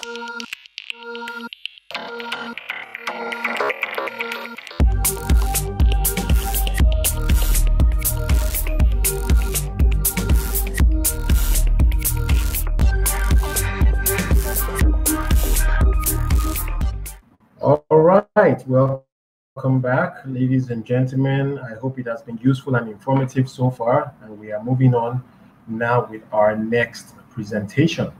All right, welcome back, ladies and gentlemen. I hope it has been useful and informative so far, and we are moving on now with our next presentation.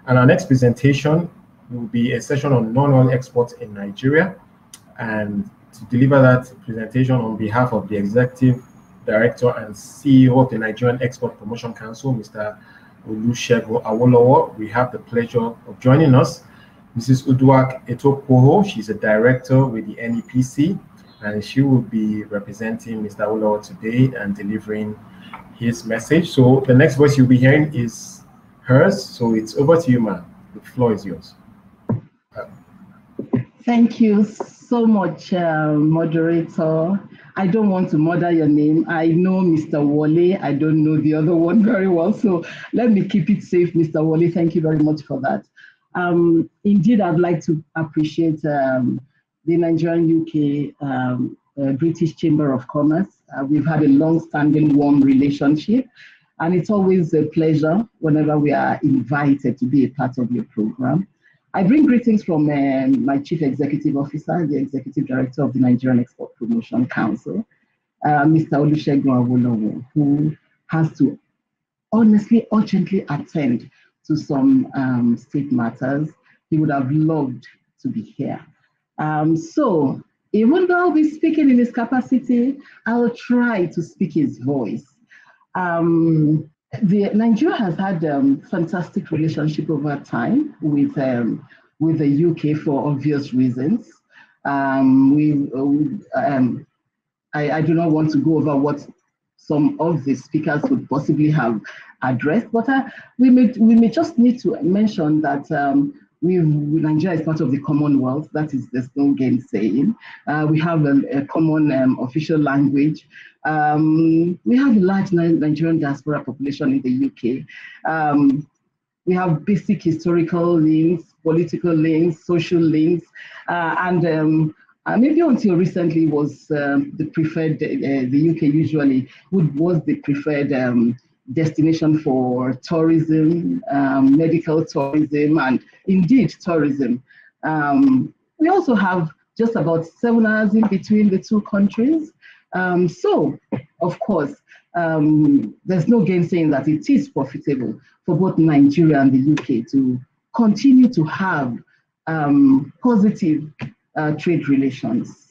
And our next presentation will be a session on non-oil exports in Nigeria. And to deliver that presentation on behalf of the Executive Director and CEO of the Nigerian Export Promotion Council, Mr. Olusegun Awolowo, we have the pleasure of joining us Mrs. Uduak Etopoho. She's a director with the NEPC, and she will be representing Mr. Awolowo today and delivering his message. So the next voice you'll be hearing is hers. So it's over to you, ma'am. The floor is yours. Thank you so much, moderator. I don't want to murder your name. I know Mr. Wole. I don't know the other one very well. So let me keep it safe, Mr. Wole. Thank you very much for that. Indeed, I'd like to appreciate the Nigerian-UK British Chamber of Commerce. We've had a long-standing, warm relationship, and it's always a pleasure whenever we are invited to be a part of your program. I bring greetings from my Chief Executive Officer, the Executive Director of the Nigerian Export Promotion Council, Mr. Olusegun Awolowo, who has to honestly, urgently attend to some state matters. He would have loved to be here. So even though I'll be speaking in his capacity, I'll try to speak his voice. Nigeria has had fantastic relationship over time with the UK for obvious reasons. I do not want to go over what some of the speakers would possibly have addressed, but we may just need to mention that Nigeria is part of the Commonwealth. That is, there's no gainsaying. We have a common official language. We have a large Nigerian diaspora population in the UK. We have basic historical links, political links, social links, and maybe until recently was the preferred, the UK usually was the preferred destination for tourism, medical tourism, and indeed tourism. We also have just about 7 hours in between the two countries. So, of course, there's no gainsaying that it is profitable for both Nigeria and the UK to continue to have positive trade relations.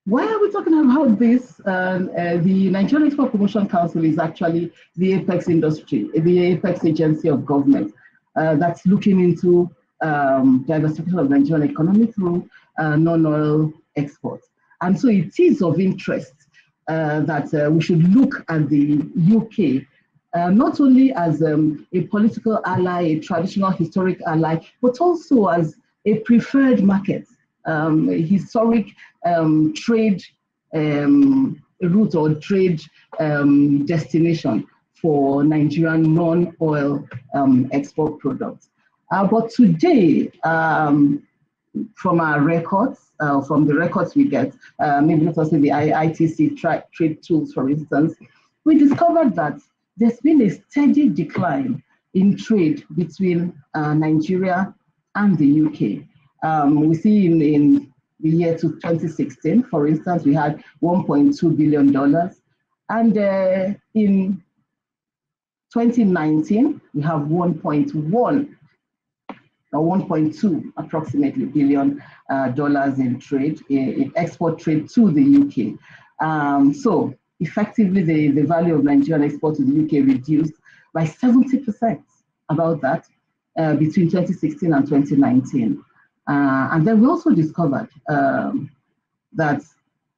Why are we talking about this? The Nigerian Export Promotion Council is actually the apex industry, the apex agency of government that's looking into diversification of the Nigerian economy through non-oil exports. And so it is of interest that we should look at the UK not only as a political ally, a traditional historic ally, but also as a preferred market, a historic trade route or trade destination for Nigerian non-oil export products. But today, from our records, from the records we get, maybe let us say the ITC trade tools, for instance, we discovered that there's been a steady decline in trade between Nigeria and the UK. We see in the year to 2016, for instance, we had $1.2 billion. And in 2019, we have 1.1 or 1.2 approximately billion dollars in trade, in export trade to the UK. So effectively, the value of Nigerian export to the UK reduced by 70%, about that, between 2016 and 2019. And then we also discovered that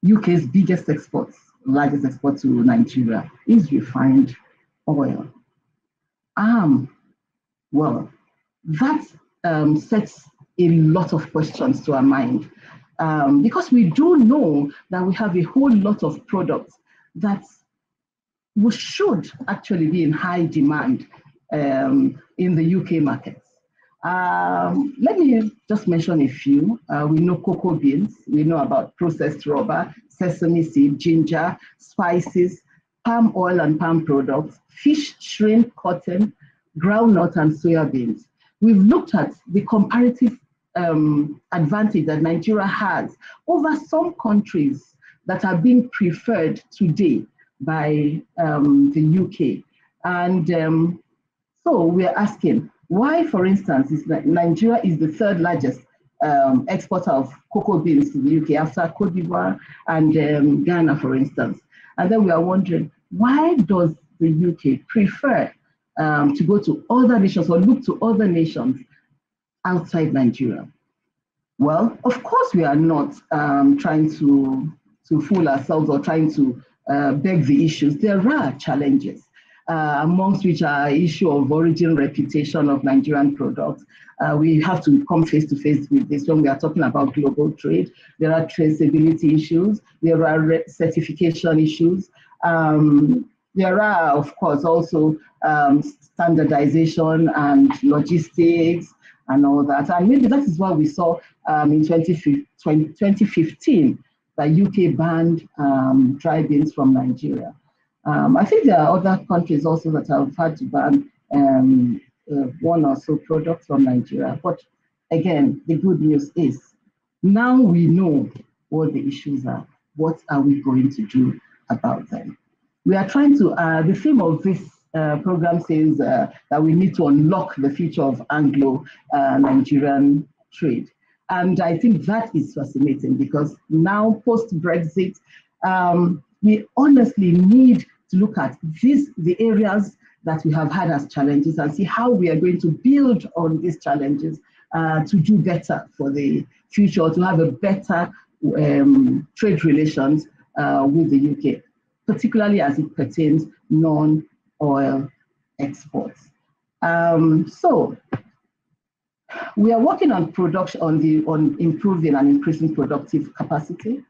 UK's biggest exports, largest export to Nigeria, is refined oil. Well, that sets a lot of questions to our mind, because we do know that we have a whole lot of products that we should actually be in high demand in the UK markets. Let me just mention a few. We know cocoa beans, we know about processed rubber, sesame seed, ginger, spices, palm oil and palm products, fish, shrimp, cotton, groundnut, and soya beans. We've looked at the comparative advantage that Nigeria has over some countries that are being preferred today by the UK. And so we're asking, why, for instance, is Nigeria is the third largest exporter of cocoa beans to the UK after Cote d'Ivoire and Ghana, for instance. And then we are wondering, why does the UK prefer to go to other nations or look to other nations outside Nigeria? Well, of course, we are not trying to fool ourselves or trying to beg the issues. There are challenges, amongst which are issue of origin, reputation of Nigerian products. We have to come face to face with this when we are talking about global trade. There are traceability issues. There are certification issues. There are, of course, also standardization and logistics and all that. And maybe that is what we saw in 2015, that UK banned dry beans from Nigeria. I think there are other countries also that have had to ban one or so products from Nigeria. But again, the good news is now we know what the issues are. What are we going to do about them? We are trying to, the theme of this program says that we need to unlock the future of Anglo-Nigerian trade. And I think that is fascinating because now post-Brexit, we honestly need to look at the areas that we have had as challenges and see how we are going to build on these challenges to do better for the future, to have a better trade relations with the UK, particularly as it pertains non-oil exports. So we are working on production, on improving and increasing productive capacity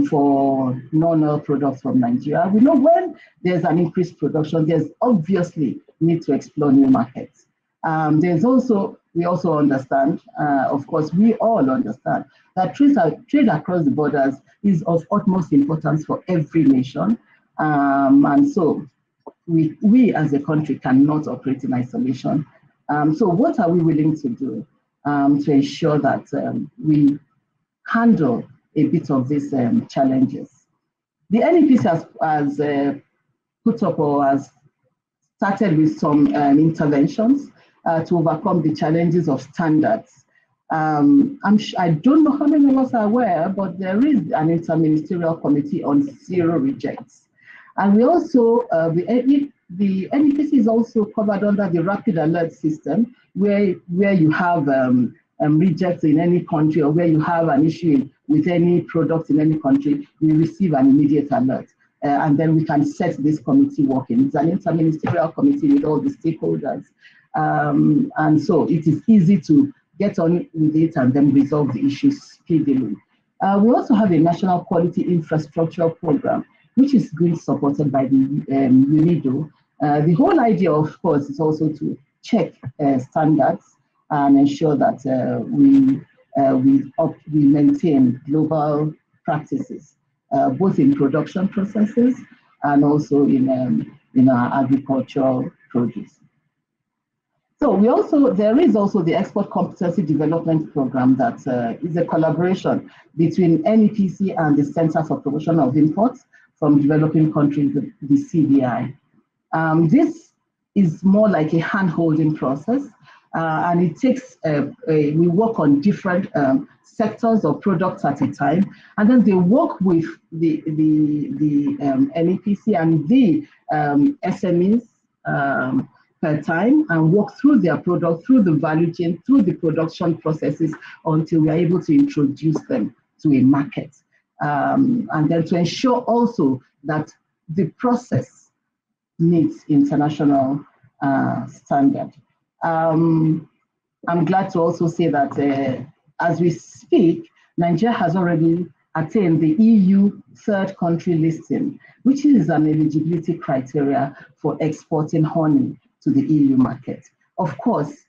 for non-oil products from Nigeria. We know when there's an increased production, there's obviously need to explore new markets. We also understand, of course, we all understand that trade across the borders is of utmost importance for every nation. And so we as a country cannot operate in isolation. So what are we willing to do to ensure that we handle a bit of these challenges? The NEPC has put up or has started with some interventions to overcome the challenges of standards. I don't know how many of us are aware, but there is an interministerial committee on zero rejects. And we also, the NEPC is also covered under the rapid alert system, where you have rejects in any country, or where you have an issue with any product in any country, we receive an immediate alert. And then we can set this committee working. It's an interministerial committee with all the stakeholders. And so it is easy to get on with it and then resolve the issues speedily. We also have a national quality infrastructure program, which is being supported by the UNIDO. The whole idea, of course, is also to check standards and ensure that we maintain global practices, both in production processes and also in our agricultural produce. So there is also the Export Competency Development Program that is a collaboration between NEPC and the Center for Promotion of Imports from Developing Countries, the CDI. This is more like a hand-holding process, and it takes, we work on different sectors or products at a time, and then they work with the NEPC and the SMEs per time and work through their product, through the value chain, through the production processes until we are able to introduce them to a market. And then to ensure also that the process meets international standard. I'm glad to also say that as we speak, Nigeria has already attained the EU third country listing, which is an eligibility criteria for exporting honey to the EU market. Of course,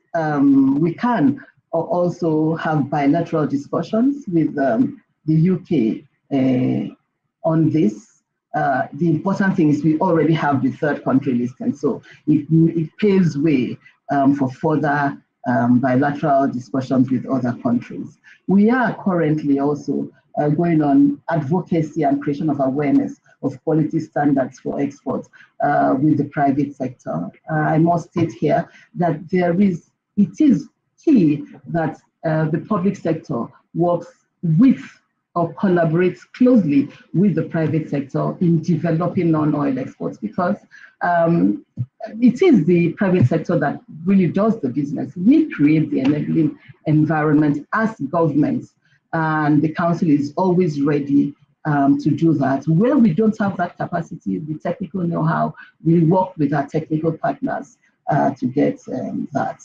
we can also have bilateral discussions with the UK on this. The important thing is we already have the third country listing, so it paves way for further bilateral discussions with other countries. We are currently also going on advocacy and creation of awareness of quality standards for exports with the private sector. I must state here that it is key that the public sector works with or collaborates closely with the private sector in developing non-oil exports, because it is the private sector that really does the business. We create the enabling environment as governments, and the council is always ready to do that. Where we don't have that capacity, the technical know-how, we work with our technical partners to get that.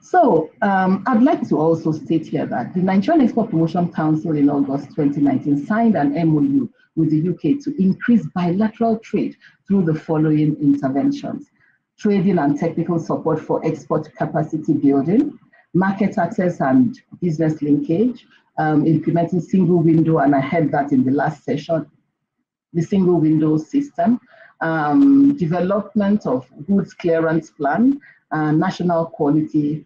So I'd like to also state here that the Nigerian Export Promotion Council in August 2019 signed an MOU with the UK to increase bilateral trade through the following interventions: trading and technical support for export capacity building, market access and business linkage, implementing single window, and I had that in the last session, the single window system, development of goods clearance plan, national quality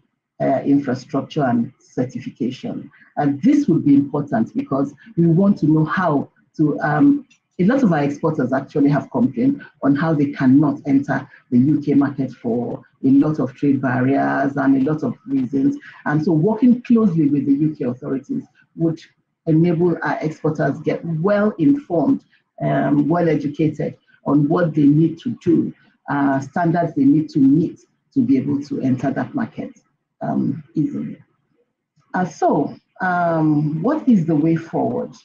infrastructure and certification. And this would be important because we want to know how to, a lot of our exporters actually have complained on how they cannot enter the UK market for a lot of trade barriers and a lot of reasons. And so working closely with the UK authorities would enable our exporters get well informed, well educated on what they need to do, standards they need to meet to be able to enter that market easily. So what is the way forward?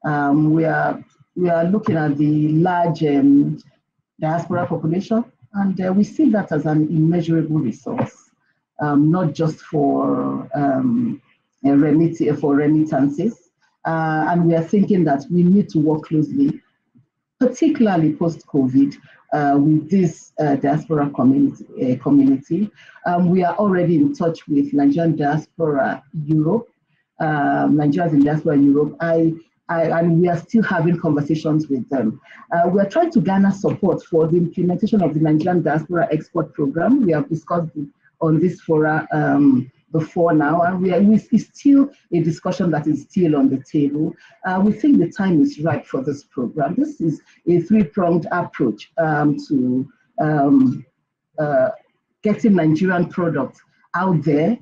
We are looking at the large diaspora population, and we see that as an immeasurable resource, not just for remittances. And we are thinking that we need to work closely, particularly post-COVID, with this diaspora community. We are already in touch with Nigerian Diaspora Europe, Nigerians in Diaspora Europe, and we are still having conversations with them. We are trying to garner support for the implementation of the Nigerian Diaspora Export Program. We have discussed on this forum before now, and it's still a discussion that is still on the table. We think the time is right for this program. This is a three-pronged approach to getting Nigerian products out there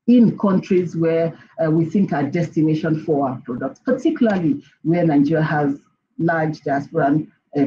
in countries where we think are destination for our products, particularly where Nigeria has large diaspora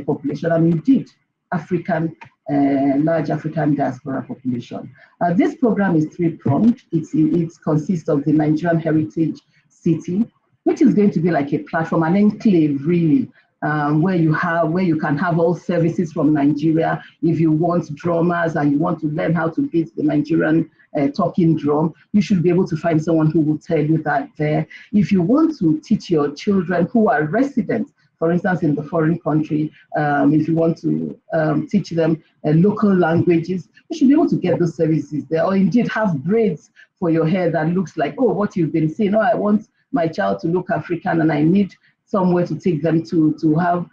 population, and indeed African large African diaspora population. This program is three-pronged. It consists of the Nigerian Heritage City, which is going to be like a platform, an enclave really, where you can have all services from Nigeria. If you want drummers and you want to learn how to beat the Nigerian talking drum, you should be able to find someone who will tell you that there. If you want to teach your children who are residents, for instance, in the foreign country, if you want to teach them local languages, you should be able to get those services there, or indeed have braids for your hair that looks like, oh, what you've been seeing. Oh, I want my child to look African and I need somewhere to take them to have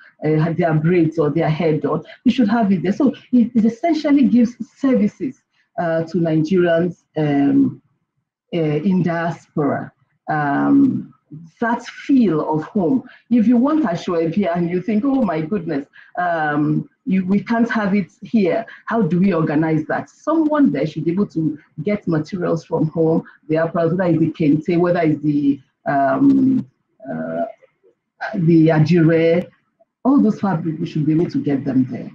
their braids or their hair done. You should have it there. So it essentially gives services to Nigerians in diaspora. That feel of home. If you want Ashwabi and you think, oh my goodness, we can't have it here, how do we organize that? Someone there should be able to get materials from home, whether it's the kente, whether it's the ajire, all those fabrics, we should be able to get them there.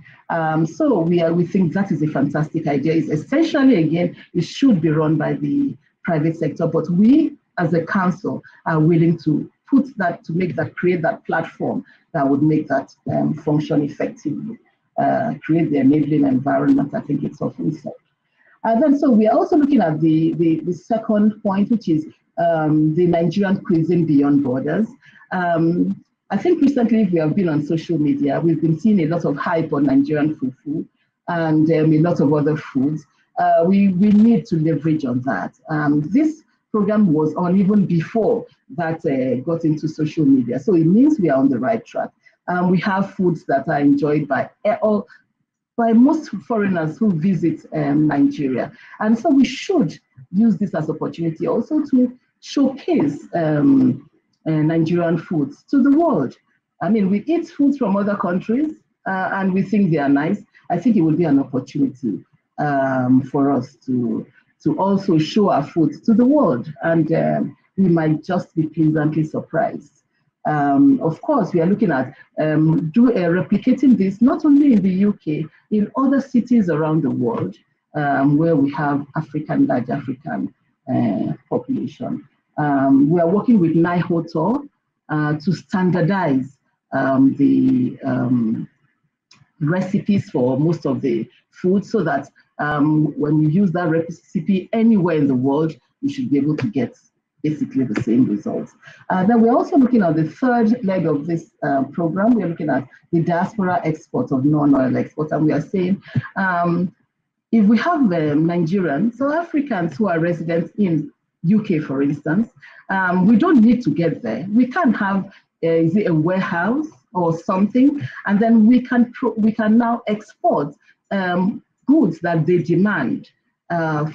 So we think that is a fantastic idea. It's essentially, again, it should be run by the private sector, but we as a council are willing to create that platform that would make that function effectively, create the enabling environment. I think it's often said. Then, so we are also looking at the second point, which is the Nigerian cuisine beyond borders. I think recently we have been on social media. We've been seeing a lot of hype on Nigerian fufu. and a lot of other foods. We need to leverage on that. This program was on even before that got into social media. So it means we are on the right track. We have foods that are enjoyed by most foreigners who visit Nigeria. And so we should use this as an opportunity also to showcase Nigerian foods to the world. I mean, we eat foods from other countries and we think they are nice. I think it will be an opportunity for us to also show our food to the world, and we might just be pleasantly surprised. Of course, we are looking at replicating this not only in the UK, in other cities around the world where we have large African population. We are working with NIHOTO to standardize the recipes for most of the food, so that when you use that recipe anywhere in the world, you should be able to get basically the same results. Then we're also looking at the third leg of this program. We're looking at the diaspora exports of non-oil exports, and we are saying if we have Nigerians, South Africans who are residents in UK, for instance, we don't need to get there. We can have is it a warehouse or something, and then we can now export goods that they demand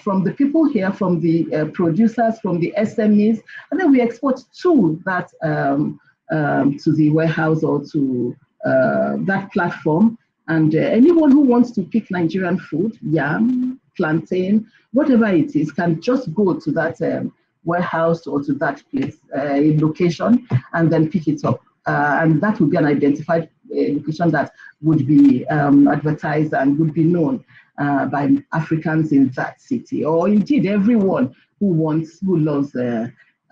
from the people here, from the producers, from the SMEs, and then we export to that to the warehouse or to that platform. And anyone who wants to pick Nigerian food, yam, plantain, whatever it is, can just go to that warehouse or to that place, location, and then pick it up. And that would be an identified location that would be advertised and would be known by Africans in that city, or indeed everyone who loves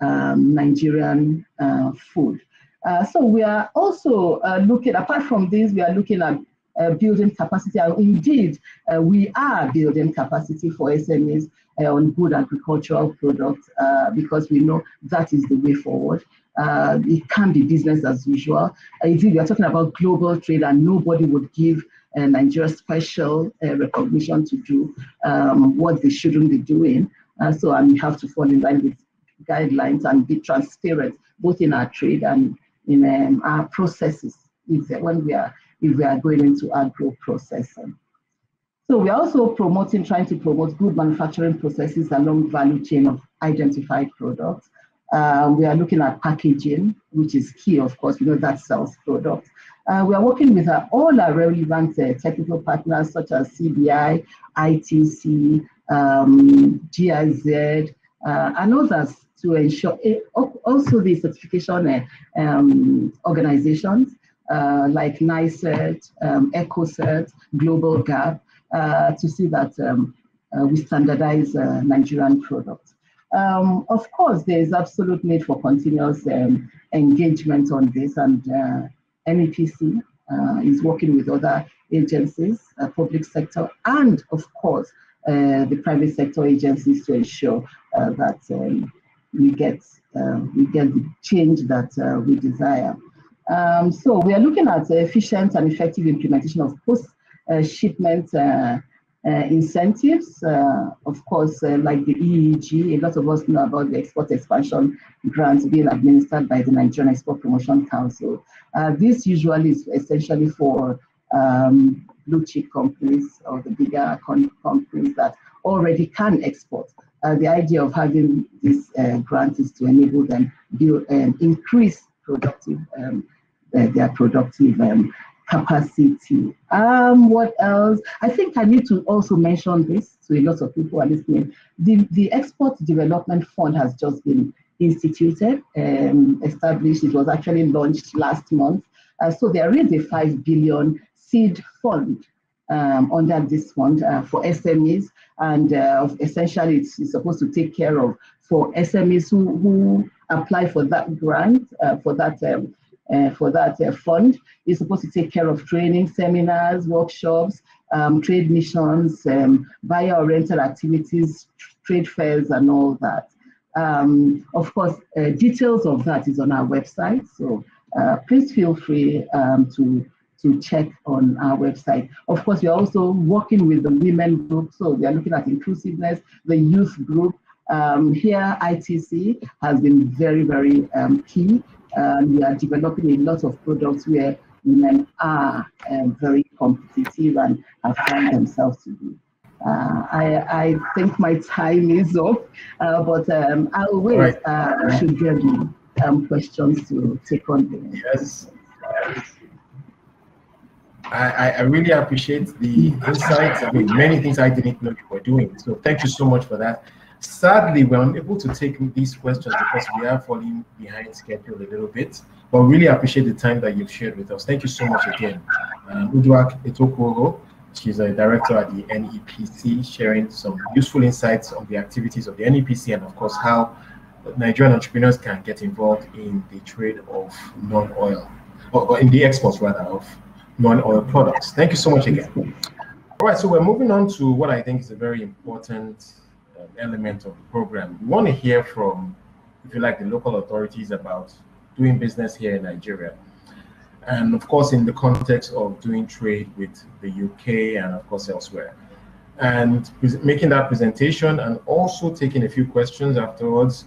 Nigerian food. So we are also looking, apart from this, we are looking at building capacity, and indeed we are building capacity for SMEs on good agricultural products because we know that is the way forward. It can be business as usual. Indeed, we are talking about global trade, and nobody would give Nigeria special recognition to do what they shouldn't be doing. So we have to fall in line with guidelines and be transparent, both in our trade and in our processes, if we are going into agro processing. So we're also trying to promote good manufacturing processes along value chain of identified products. We are looking at packaging, which is key, of course. We know that sells products. We are working with all our relevant technical partners, such as CBI, ITC, GIZ, and others, to ensure also the certification organizations like NICERT, EcoCert, Global Gap, to see that we standardize Nigerian products. Of course, there is absolute need for continuous engagement on this, and NEPC is working with other agencies, public sector, and of course, the private sector agencies to ensure that we get the change that we desire. So we are looking at efficient and effective implementation of post-shipment incentives, of course, like the EEG. A lot of us know about the export expansion grants being administered by the Nigerian Export Promotion Council. This usually is essentially for blue chip companies or the bigger companies that already can export. The idea of having this grant is to enable them to increase their productive capacity. What else? I think I need to also mention this to a lot of people who are listening. The Export Development Fund has just been instituted, established. It was actually launched last month. So there is a 5 billion seed fund under this fund for SMEs, and essentially it's supposed to take care of for SMEs who apply for that grant, for that fund. Is supposed to take care of training, seminars, workshops, trade missions, buyer-oriented activities, trade fairs, and all that. Of course, details of that is on our website, so please feel free to to check on our website. Of course, we're also working with the women group, so we are looking at inclusiveness, the youth group. Here, ITC has been very, very key. We are developing a lot of products where women are very competitive and have found themselves to be. I think my time is up, but I'll wait. I should get questions to take on. Yes. I really appreciate the insights. I mean, many things I didn't know you were doing. So thank you so much for that. Sadly, we're unable to take these questions because we are falling behind schedule a little bit, but really appreciate the time that you've shared with us. Thank you so much again. Uduak Etokoro, she's a director at the NEPC, sharing some useful insights on the activities of the NEPC and, of course, how Nigerian entrepreneurs can get involved in the trade of non-oil, or in the exports, rather, of non-oil products. Thank you so much again. All right, so we're moving on to what I think is a very important element of the program. We want to hear from, if you like, the local authorities about doing business here in Nigeria. And of course, in the context of doing trade with the UK and of course elsewhere. And making that presentation and also taking a few questions afterwards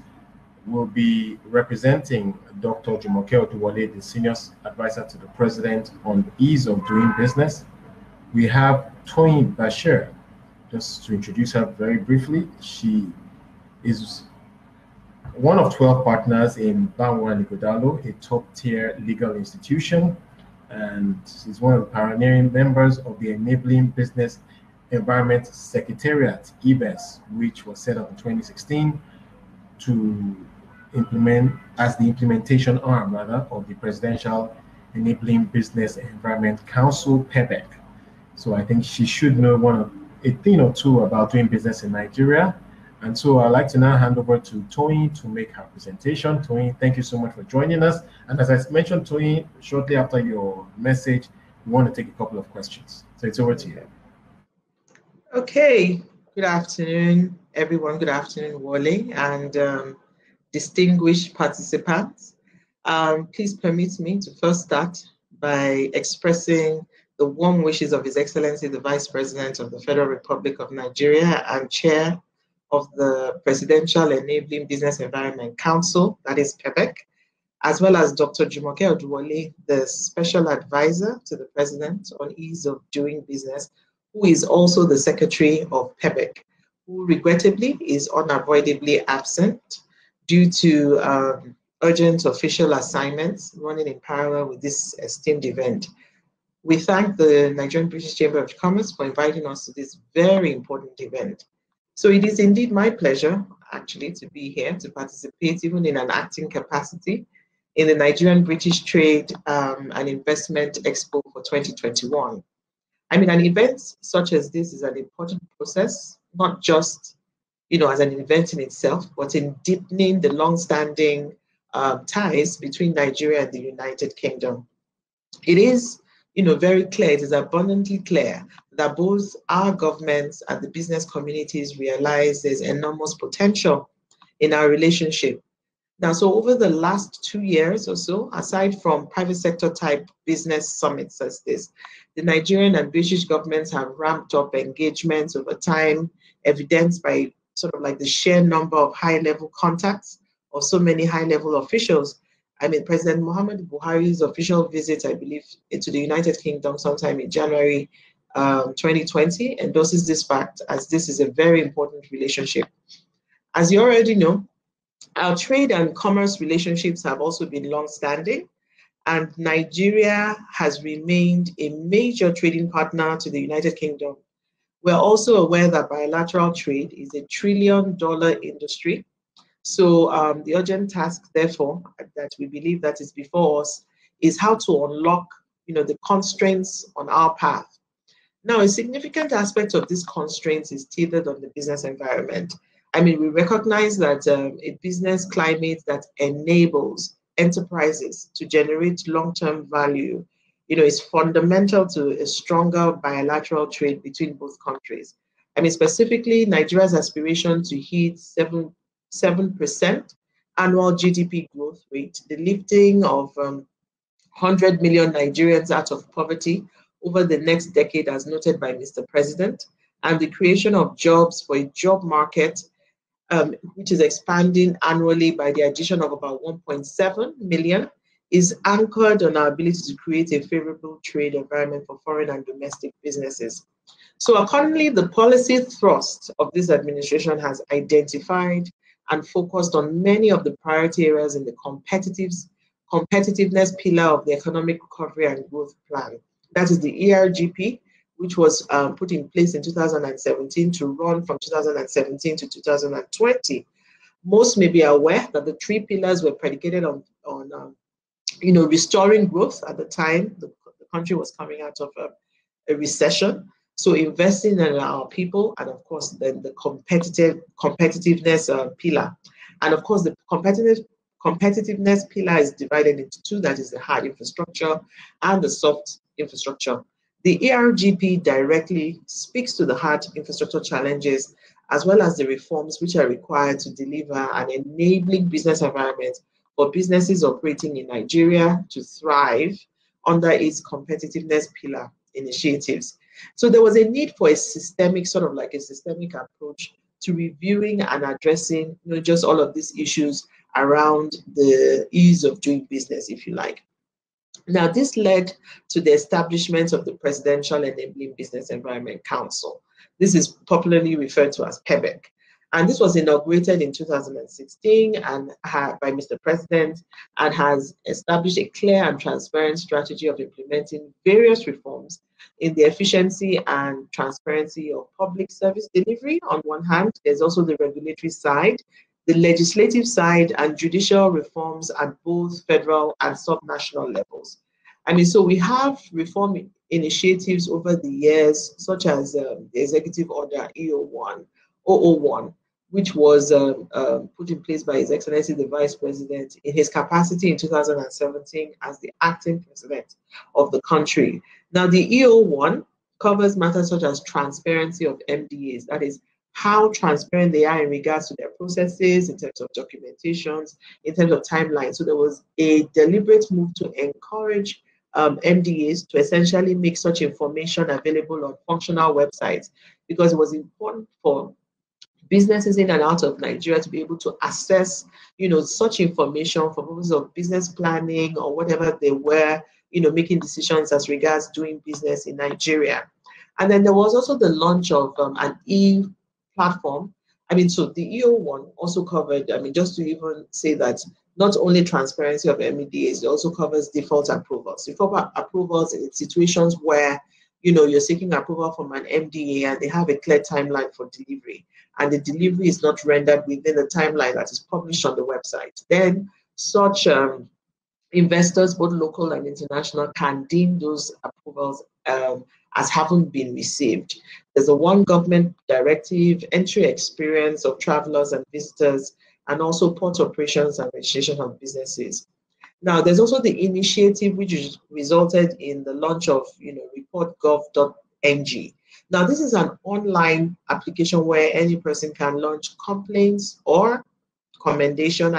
will be representing Dr. Jumoke Oduwole, the Senior Advisor to the President on Ease of Doing Business. We have Toyin Bashir. Just to introduce her very briefly, she is one of 12 partners in Banwa Nigodalo, a top-tier legal institution, and she's one of the pioneering members of the Enabling Business Environment Secretariat, EBES, which was set up in 2016 to implement as the implementation arm, rather, of the Presidential Enabling Business Environment Council, PEBEC. So I think she should know a thing or two about doing business in Nigeria. And so I'd like to now hand over to Toyin to make her presentation. Toyin, thank you so much for joining us. And as I mentioned, Toyin, shortly after your message, we want to take a couple of questions. So it's over to you. Okay, good afternoon, everyone. Good afternoon, Wole, and distinguished participants. Please permit me to first start by expressing the warm wishes of His Excellency, the Vice President of the Federal Republic of Nigeria and Chair of the Presidential Enabling Business Environment Council, that is PEBEC, as well as Dr. Jumoke Oduwole, the Special Advisor to the President on Ease of Doing Business, who is also the Secretary of PEBEC, who regrettably is unavoidably absent due to urgent official assignments running in parallel with this esteemed event. We thank the Nigerian-British Chamber of Commerce for inviting us to this very important event. So it is indeed my pleasure, actually, to be here to participate, even in an acting capacity, in the Nigerian-British Trade and Investment Expo for 2021. I mean, an event such as this is an important process, not just, as an event in itself, but in deepening the long-standing ties between Nigeria and the United Kingdom. It is very clear, it is abundantly clear that both our governments and the business communities realize there's enormous potential in our relationship. Now, so over the last 2 years or so, aside from private sector type business summits as this, the Nigerian and British governments have ramped up engagements over time, evidenced by sort of like the sheer number of high-level contacts of so many high-level officials. I mean, President Muhammadu Buhari's official visit, I believe, to the United Kingdom sometime in January 2020 endorses this fact, as this is a very important relationship. As you already know, our trade and commerce relationships have also been long-standing, and Nigeria has remained a major trading partner to the United Kingdom. We're also aware that bilateral trade is a $1 trillion industry. So the urgent task, therefore, that we believe that is before us is how to unlock, the constraints on our path. Now, a significant aspect of these constraints is tethered on the business environment. I mean, we recognize that a business climate that enables enterprises to generate long-term value, is fundamental to a stronger bilateral trade between both countries. I mean, specifically, Nigeria's aspiration to hit 7% annual GDP growth rate, the lifting of 100 million Nigerians out of poverty over the next decade, as noted by Mr. President, and the creation of jobs for a job market which is expanding annually by the addition of about 1.7 million, is anchored on our ability to create a favorable trade environment for foreign and domestic businesses. So accordingly, the policy thrust of this administration has identified and focused on many of the priority areas in the competitiveness pillar of the Economic Recovery and Growth Plan. That is the ERGP, which was put in place in 2017 to run from 2017 to 2020. Most may be aware that the three pillars were predicated on restoring growth. At the time, the country was coming out of a recession. So investing in our people, and of course, then the competitiveness pillar. And of course, the competitiveness pillar is divided into two. That is the hard infrastructure and the soft infrastructure. The ERGP directly speaks to the hard infrastructure challenges, as well as the reforms which are required to deliver an enabling business environment for businesses operating in Nigeria to thrive under its competitiveness pillar initiatives. So there was a need for a systemic approach to reviewing and addressing just all of these issues around the ease of doing business, if you like. Now, this led to the establishment of the Presidential Enabling Business Environment Council. This is popularly referred to as PEBEC. And this was inaugurated in 2016 and by Mr. President, and has established a clear and transparent strategy of implementing various reforms in the efficiency and transparency of public service delivery. On one hand, there's also the regulatory side, the legislative side, and judicial reforms at both federal and subnational levels. So we have reform initiatives over the years, such as the Executive Order EO1, which was put in place by His Excellency the Vice President in his capacity in 2017 as the acting president of the country. Now, the EO1 covers matters such as transparency of MDAs, that is, how transparent they are in regards to their processes, in terms of documentations, in terms of timelines. So there was a deliberate move to encourage MDAs to essentially make such information available on functional websites, because it was important for businesses in and out of Nigeria to be able to access, such information for purposes of business planning or whatever they were, making decisions as regards doing business in Nigeria. And then there was also the launch of an e-platform. So the EO1 also covered, just to even say that not only transparency of MDAs, it also covers default approvals. Default approvals in situations where, you're seeking approval from an MDA and they have a clear timeline for delivery, and the delivery is not rendered within the timeline that is published on the website. Then such investors, both local and international, can deem those approvals as having been received. There's a one government directive, entry experience of travelers and visitors, and also port operations and registration of businesses. Now, there's also the initiative which resulted in the launch of reportgov.ng. Now, this is an online application where any person can launch complaints or commendation,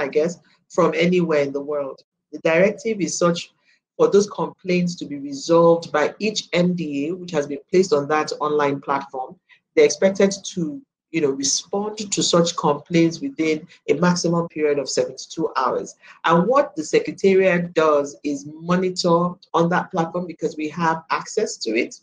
from anywhere in the world. The directive is such for those complaints to be resolved by each MDA which has been placed on that online platform. They're expected to respond to such complaints within a maximum period of 72 hours. And what the Secretariat does is monitor on that platform, because we have access to it.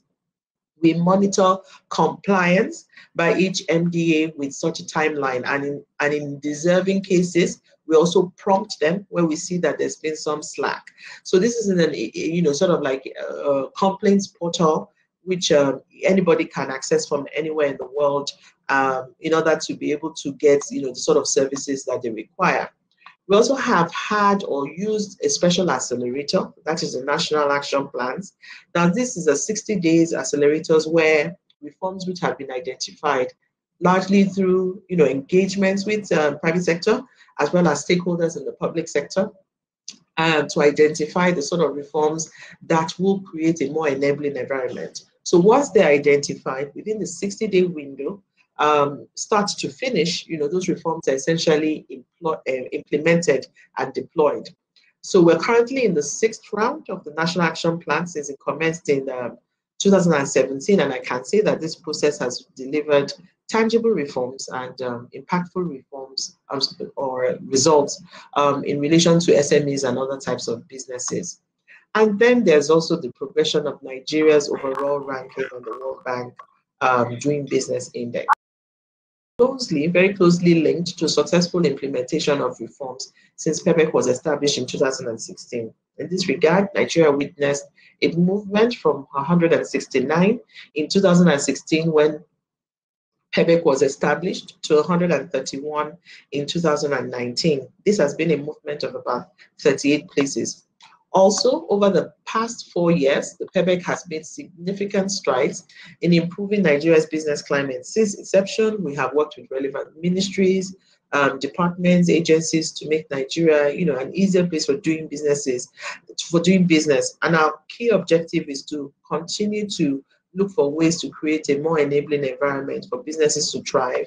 We monitor compliance by each MDA with such a timeline, and in deserving cases, we also prompt them where we see that there's been some slack. So this is sort of like a complaints portal which anybody can access from anywhere in the world in order to be able to get the sort of services that they require. We also have had or used a special accelerator, that is the National Action Plans. Now, this is a 60 days accelerators where reforms which have been identified largely through engagements with private sector as well as stakeholders in the public sector to identify the sort of reforms that will create a more enabling environment. So once they're identified, within the 60-day window, start to finish, those reforms are essentially implemented and deployed. So we're currently in the 6th round of the National Action Plan since it commenced in 2017, and I can say that this process has delivered tangible reforms and impactful reforms or results in relation to SMEs and other types of businesses. And then there's also the progression of Nigeria's overall ranking on the World Bank Doing Business Index. Very closely linked to successful implementation of reforms since PEBEC was established in 2016. In this regard, Nigeria witnessed a movement from 169 in 2016 when PEBEC was established to 131 in 2019. This has been a movement of about 38 places. Also, over the past 4 years, the PEBEC has made significant strides in improving Nigeria's business climate. Since inception, we have worked with relevant ministries, departments, agencies to make Nigeria, an easier place for doing business. And our key objective is to continue to look for ways to create a more enabling environment for businesses to thrive,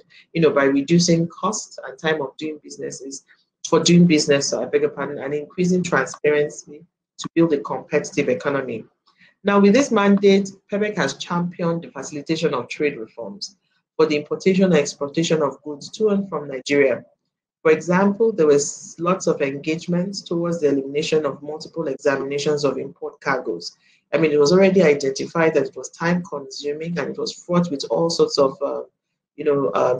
by reducing costs and time of doing business, and increasing transparency to build a competitive economy. Now, with this mandate, PEBEC has championed the facilitation of trade reforms for the importation and exportation of goods to and from Nigeria. For example, there was lots of engagement towards the elimination of multiple examinations of import cargoes. I mean, it was already identified that it was time-consuming and it was fraught with all sorts of,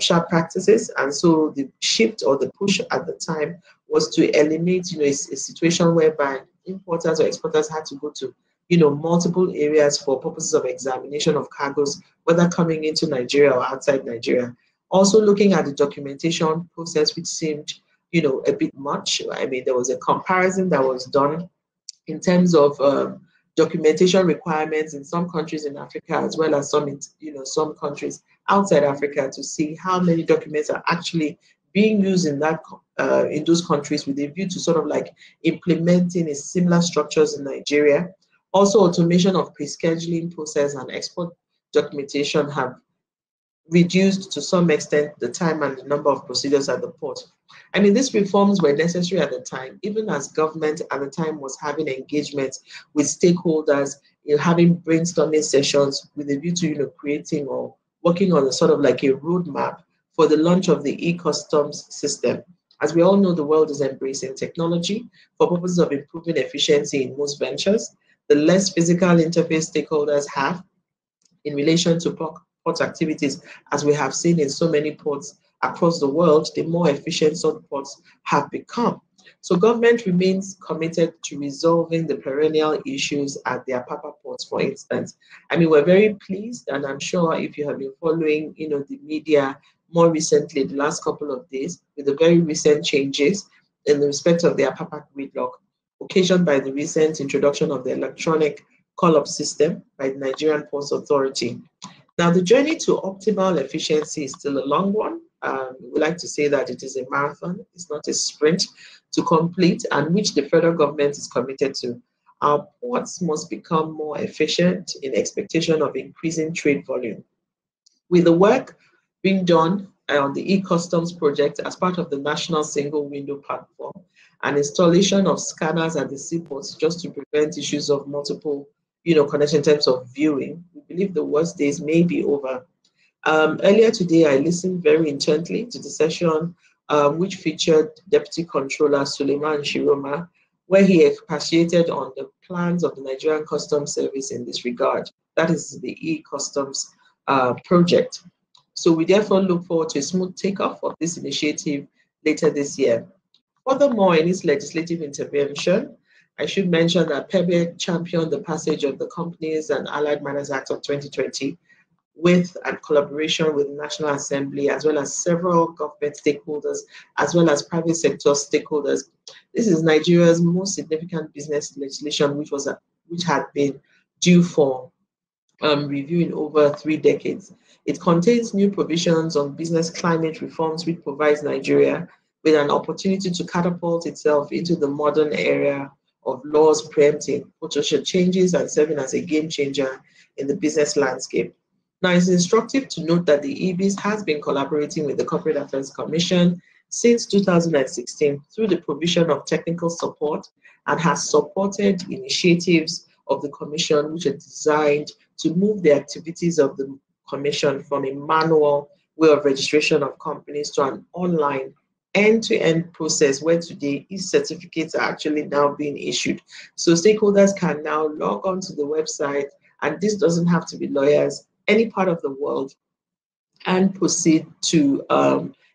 sharp practices. And so the shift or the push at the time was to eliminate, a situation whereby importers or exporters had to go to, multiple areas for purposes of examination of cargoes, whether coming into Nigeria or outside Nigeria. Also looking at the documentation process, which seemed, a bit much. I mean, there was a comparison that was done in terms of documentation requirements in some countries in Africa, as well as some countries outside Africa, to see how many documents are actually being used in those countries, with a view to sort of like implementing a similar structures in Nigeria. Also, automation of pre-scheduling process and export documentation have reduced to some extent the time and the number of procedures at the port. I mean, these reforms were necessary at the time, even as government at the time was having engagements with stakeholders, having brainstorming sessions with a view to, creating or working on a sort of like a roadmap for the launch of the ECustoms system. As we all know, the world is embracing technology for purposes of improving efficiency in most ventures. The less physical interface stakeholders have in relation to port activities, as we have seen in so many ports across the world, the more efficient some ports have become. So government remains committed to resolving the perennial issues at their Apapa ports, for instance. I mean, we're very pleased, and I'm sure if you have been following, the media more recently, the last couple of days, with the very recent changes in the respect of the Apapa gridlock, occasioned by the recent introduction of the electronic call-up system by the Nigerian Ports Authority. Now, the journey to optimal efficiency is still a long one. We like to say that it is a marathon, it's not a sprint to complete, and which the federal government is committed to. Our ports must become more efficient in expectation of increasing trade volume. With the work being done on the ECustoms project as part of the National Single Window Platform and installation of scanners at the seaports just to prevent issues of multiple connection in terms of viewing, we believe the worst days may be over. Earlier today, I listened very intently to the session which featured Deputy Controller Suleiman Shiroma, where he expatiated on the plans of the Nigerian Customs Service in this regard. That is the ECustoms project. So we therefore look forward to a smooth takeoff of this initiative later this year. Furthermore, in its legislative intervention, I should mention that PEBEC championed the passage of the Companies and Allied Matters Act of 2020 with and collaboration with the National Assembly, as well as several government stakeholders, as well as private sector stakeholders. This is Nigeria's most significant business legislation, which had been due for review in over 3 decades. It contains new provisions on business climate reforms, which provides Nigeria with an opportunity to catapult itself into the modern era of laws preempting potential changes and serving as a game changer in the business landscape. Now, it's instructive to note that the EBIS has been collaborating with the Corporate Affairs Commission since 2016 through the provision of technical support and has supported initiatives of the Commission which are designed to move the activities of the Commission from a manual way of registration of companies to an online end-to-end process where today e-certificates are actually now being issued. So stakeholders can now log on to the website, and this doesn't have to be lawyers, any part of the world, and proceed to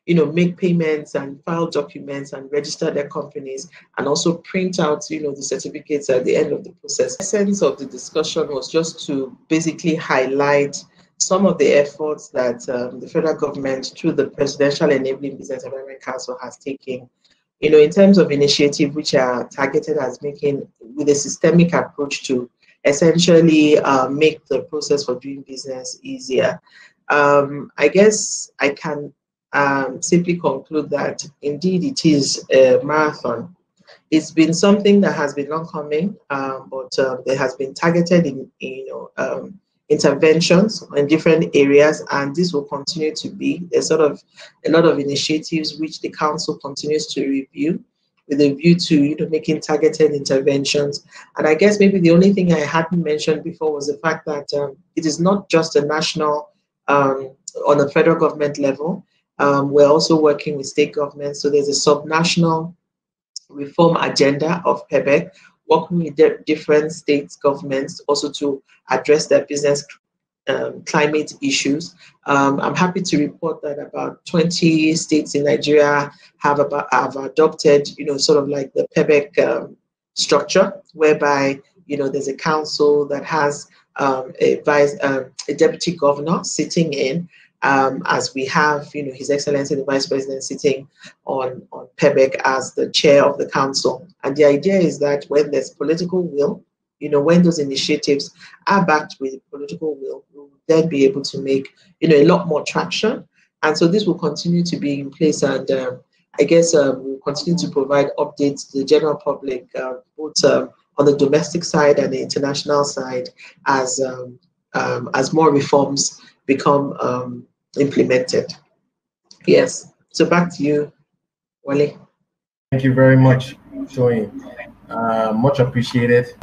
make payments and file documents and register their companies, and also print out the certificates at the end of the process. The essence of the discussion was just to basically highlight some of the efforts that the federal government through the Presidential Enabling Business Environment Council has taken, in terms of initiatives which are targeted as making with a systemic approach to essentially make the process for doing business easier. I guess I can simply conclude that indeed it is a marathon. It's been something that has been long coming, but there has been targeted interventions in different areas, and this will continue to be. There's sort of a lot of initiatives which the council continues to review with a view to making targeted interventions. And I guess maybe the only thing I hadn't mentioned before was the fact that it is not just a national on the federal government level. We're also working with state governments. So there's a subnational reform agenda of PEBEC, working with different state governments also to address their business climate issues. I'm happy to report that about 20 states in Nigeria have adopted, sort of like the PEBEC structure, whereby, there's a council that has a deputy governor sitting in, as we have, His Excellency the Vice President sitting on PEBEC as the chair of the council. And the idea is that when there's political will, when those initiatives are backed with political will, we'll then be able to make, a lot more traction. And so this will continue to be in place, and I guess we'll continue to provide updates to the general public, both on the domestic side and the international side, as more reforms become implemented. Yes. So back to you, Wale. Thank you very much, Toyin. Much appreciated.